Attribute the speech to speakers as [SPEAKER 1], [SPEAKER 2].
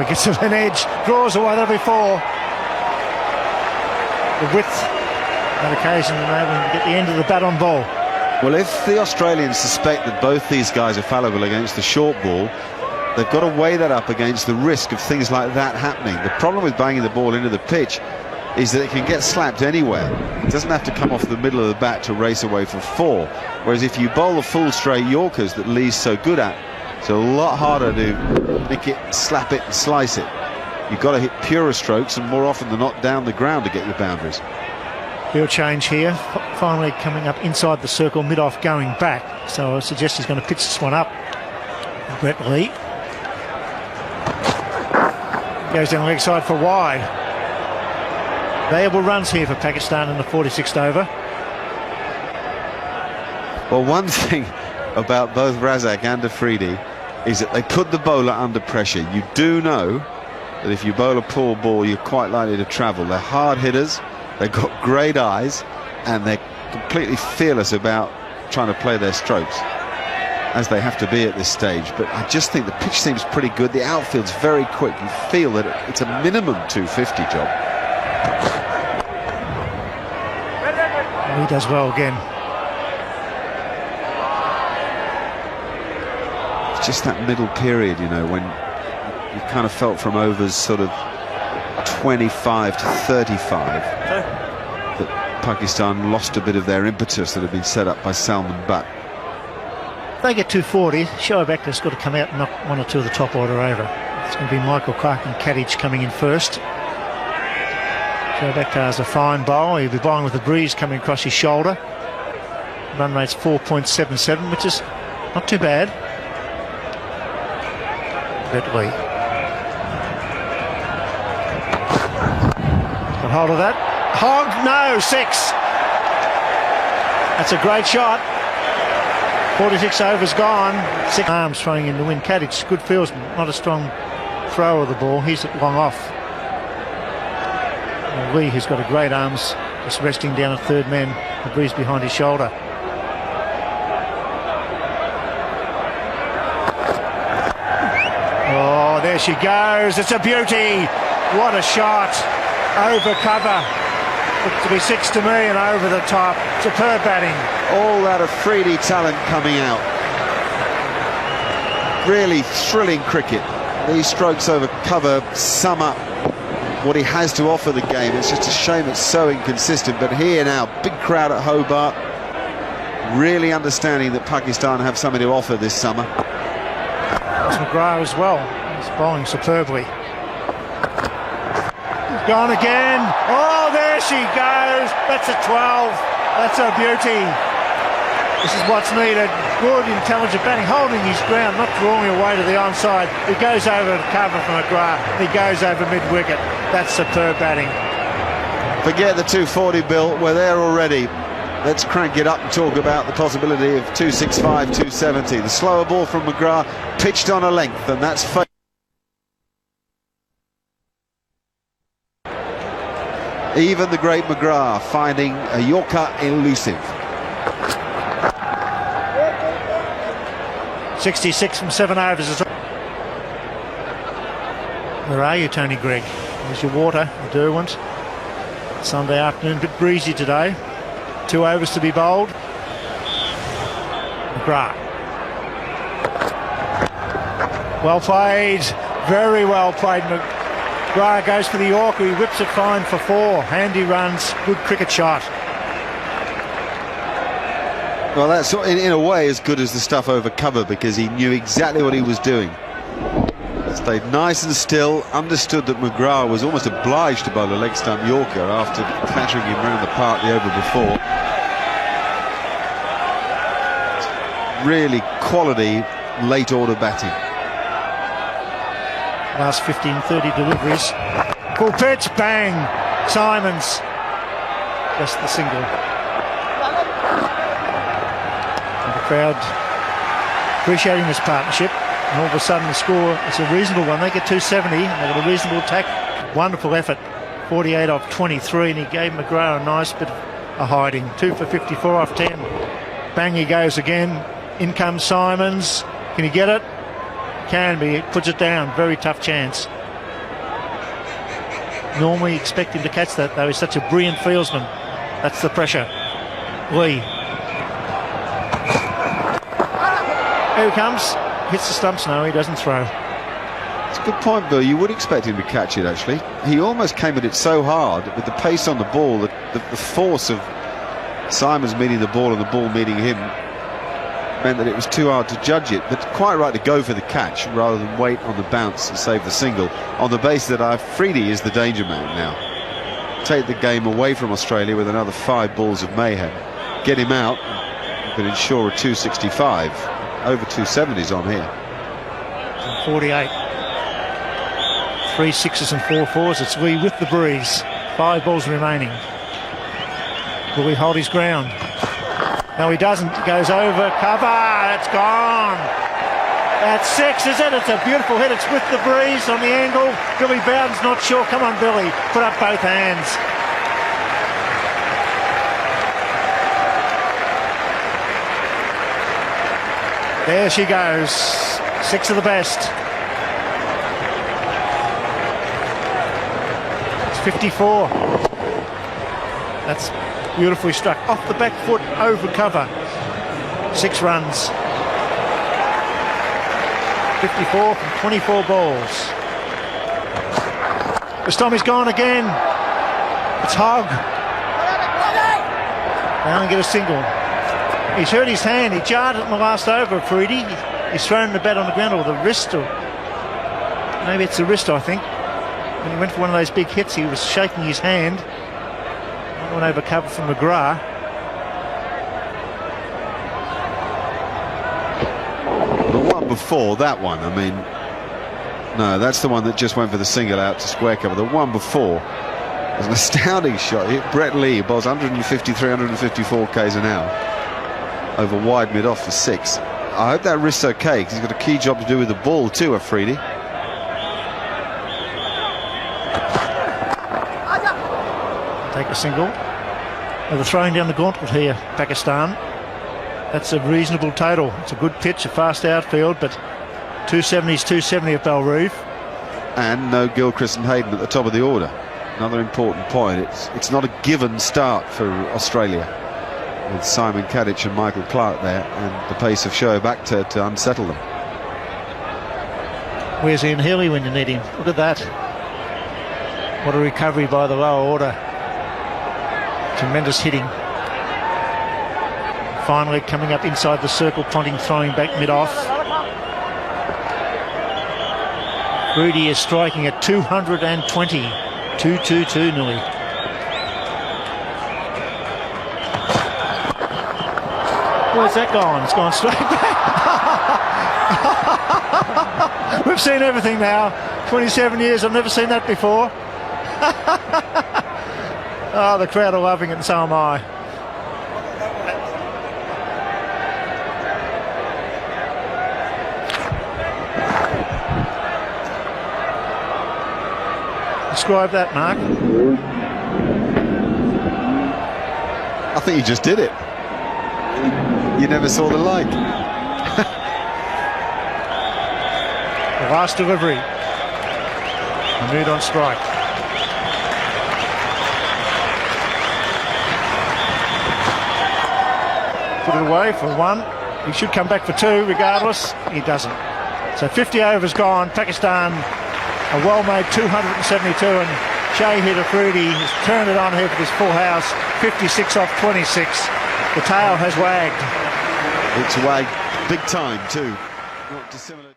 [SPEAKER 1] he gets an edge, draws away, that'll be 4. The width, that occasion, enabling to get the end of the bat on ball.
[SPEAKER 2] Well, if the Australians suspect that both these guys are fallible against the short ball, they've got to weigh that up against the risk of things like that happening. The problem with banging the ball into the pitch is that it can get slapped anywhere. It doesn't have to come off the middle of the bat to race away for 4. Whereas if you bowl the full straight Yorkers that Lee's so good at, it's a lot harder to nick it, slap it and slice it. You've got to hit purer strokes and more often than not down the ground to get your boundaries.
[SPEAKER 1] Field change here, finally coming up inside the circle, mid-off going back. So I suggest he's going to pitch this one up. Brett Lee goes down the leg side for wide. Valuable runs here for Pakistan in the 46th over.
[SPEAKER 2] Well, one thing about both Razak and Afridi is that they put the bowler under pressure. You do know that if you bowl a poor ball, you're quite likely to travel. They're hard hitters, they've got great eyes, and they're completely fearless about trying to play their strokes, as they have to be at this stage. But I just think the pitch seems pretty good. The outfield's very quick. You feel that it's a minimum 250 job.
[SPEAKER 1] He does well again.
[SPEAKER 2] It's just that middle period, you know, when you kind of felt from overs sort of 25 to 35 that Pakistan lost a bit of their impetus that had been set up by Salman Butt.
[SPEAKER 1] If they get 240, Shoaib Akhtar's got to come out and knock one or two of the top order over. It's going to be Michael Clark and Kadich coming in first. Shoaib Akhtar's a fine bowler. He'll be bowling with the breeze coming across his shoulder. Run rate's 4.77, which is not too bad. Brett Lee. Got hold of that. Hog, no, 6. That's a great shot. 46 overs gone. 6 arms throwing in to win. Kadich, good fieldsman, not a strong thrower of the ball. He's at long off. And Lee, who's got a great arms, just resting down a third man, the breeze behind his shoulder. Oh, there she goes. It's a beauty. What a shot. Over cover. Looked to be 6 to me and over the top. Superb batting.
[SPEAKER 2] All that Afridi talent coming out. Really thrilling cricket. These strokes over cover sum up what he has to offer the game. It's just a shame it's so inconsistent. But here now, big crowd at Hobart, really understanding that Pakistan have something to offer this summer.
[SPEAKER 1] McGrath as well. He's bowling superbly. Gone again. Oh, there she goes. That's a 12. That's a beauty. This is what's needed. Good, intelligent batting, holding his ground, not drawing away to the onside. He goes over to cover from McGrath. He goes over mid-wicket. That's superb batting.
[SPEAKER 2] Forget the 240, Bill. We're there already. Let's crank it up and talk about the possibility of 265, 270. The slower ball from McGrath pitched on a length, and that's fake. Even the great McGrath finding a Yorker elusive.
[SPEAKER 1] 66 from 7 overs. Where are you, Tony Gregg? There's your water, Derwent. Sunday afternoon, a bit breezy today. 2 overs to be bowled. McGrath. Well played. Very well played. McGrath goes for the Yorker. He whips it fine for 4. Handy runs. Good cricket shot.
[SPEAKER 2] Well, that's in a way as good as the stuff over cover, because he knew exactly what he was doing. Stayed nice and still, understood that McGrath was almost obliged to bowl a leg stump Yorker after clattering him around the park the over before. Really quality late order batting.
[SPEAKER 1] Last 15-30 deliveries. Full pitch, bang! Simons. Just the single. And the crowd appreciating this partnership. And all of a sudden the score is a reasonable one. They get 270 and they've got a reasonable attack. Wonderful effort. 48 off 23, and he gave McGrath a nice bit of a hiding. 2 for 54 off 10. Bang, he goes again. In comes Simons. Can he get it? Can be. He puts it down. Very tough chance. normally expect him to catch that, though. He's such a brilliant fieldsman. That's the pressure. Lee. Here he comes. Hits the stumps. No, he doesn't throw.
[SPEAKER 2] It's a good point, Bill. You would expect him to catch it, actually. He almost came at it so hard with the pace on the ball, the force of Simons meeting the ball and the ball meeting him meant that it was too hard to judge it. But quite right to go for the catch rather than wait on the bounce and save the single, on the basis that Afridi is the danger man now. Take the game away from Australia with another 5 balls of mayhem. Get him out, you can ensure a 265. Over 270s on here.
[SPEAKER 1] 48. 3 6s and 4 4s. It's Lee with the breeze. 5 balls remaining. Will he hold his ground? No, he doesn't. He goes over. Cover. It's gone. That's 6, is it? It's a beautiful hit. It's with the breeze on the angle. Billy Bowden's not sure. Come on, Billy. Put up both hands. There she goes. 6 of the best. It's 54. That's beautifully struck. Off the back foot, over cover. 6 runs. 54 from 24 balls. Bastomi's gone again. It's Hogg. They only get a single. He's hurt his hand. He jarred it in the last over, Afridi. He's thrown the bat on the ground, or the wrist, or maybe it's the wrist, I think. When he went for one of those big hits, he was shaking his hand. Went over cover from McGrath.
[SPEAKER 2] The one before that one, I mean, no, that's the one that just went for the single out to square cover. The one before was an astounding shot. He hit Brett Lee, bowls 153, 154 k's an hour over wide mid-off for 6. I hope that wrist's okay, because he's got a key job to do with the ball too, Afridi.
[SPEAKER 1] Take a single. They're throwing down the gauntlet here, Pakistan. That's a reasonable total. It's a good pitch, a fast outfield, but 270's 270 at Belrive.
[SPEAKER 2] And no Gilchrist and Hayden at the top of the order. Another important point. It's not a given start for Australia, with Simon Kadich and Michael Clarke there, and the pace of Shoaib Akhtar to unsettle them.
[SPEAKER 1] Where's Ian Healy when you need him? Look at that. What a recovery by the lower order. Tremendous hitting. Finally coming up inside the circle, Ponting throwing back mid-off. Rudy is striking at 220. 2-2-2 nearly. Where's that gone? It's gone straight back. We've seen everything now. 27 years, I've never seen that before. Oh, the crowd are loving it, and so am I. Describe that, Mark.
[SPEAKER 2] I think you just did it. You never saw the like.
[SPEAKER 1] The last delivery. Mahmood on strike. Put it away for 1. He should come back for 2 regardless. He doesn't. So 50 overs gone. Pakistan, a well-made 272, and Shahid Afridi has turned it on here for this full house. 56 off 26. The tail has wagged.
[SPEAKER 2] It's wagged big time too. Not dissimilar.